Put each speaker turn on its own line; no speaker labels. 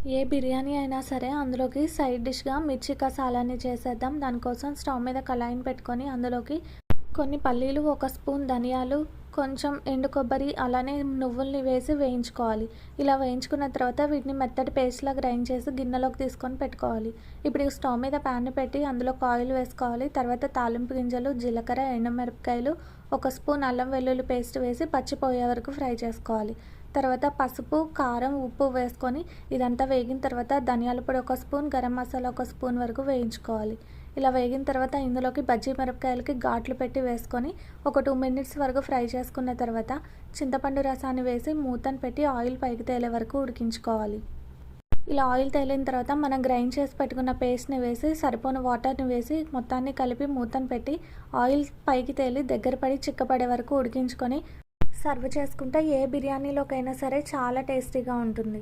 ఏ బిర్యానీ అయినా సరే అందులోకి సైడ్ డిష్గా మిర్చి కసాలాని చేసేద్దాం. దానికోసం స్టవ్ మీద కళాయిని పెట్టుకొని అందులోకి కొన్ని పల్లీలు, ఒక స్పూన్ ధనియాలు, కొంచెం ఎండు కొబ్బరి, అలానే నువ్వుల్ని వేసి వేయించుకోవాలి. ఇలా వేయించుకున్న తర్వాత వీటిని మెత్తటి పేస్ట్లా గ్రైండ్ చేసి గిన్నెలోకి తీసుకొని పెట్టుకోవాలి. ఇప్పుడు ఈ స్టవ్ మీద ప్యాన్ పెట్టి అందులో ఆయిల్ వేసుకోవాలి. తర్వాత తాలింపు గింజలు, జీలకర్ర, ఎండుమిరపకాయలు, ఒక స్పూన్ అల్లం వెల్లుల్లి పేస్ట్ వేసి పచ్చిపోయే వరకు ఫ్రై చేసుకోవాలి. తర్వాత పసుపు, కారం, ఉప్పు వేసుకొని ఇదంతా వేగిన తర్వాత ధనియాల పొడి ఒక స్పూన్, గరం మసాలా ఒక స్పూన్ వరకు వేయించుకోవాలి. ఇలా వేగిన తర్వాత ఇందులోకి బజ్జీ మిరపకాయలకి ఘాట్లు పెట్టి వేసుకొని ఒక 2 మినిట్స్ వరకు ఫ్రై చేసుకున్న తర్వాత చింతపండు రసాన్ని వేసి మూతను పెట్టి ఆయిల్ పైకి తేలే వరకు ఉడికించుకోవాలి. ఇలా ఆయిల్ తేలిన తర్వాత మనం గ్రైండ్ చేసి పెట్టుకున్న పేస్ట్ని వేసి సరిపోని వాటర్ని వేసి మొత్తాన్ని కలిపి మూతను పెట్టి ఆయిల్ పైకి తేలి దగ్గర పడి చిక్కపడే వరకు ఉడికించుకొని సర్వ్ చేసుకుంటే ఏ బిర్యానీలోకైనా సరే చాలా టేస్టీగా ఉంటుంది.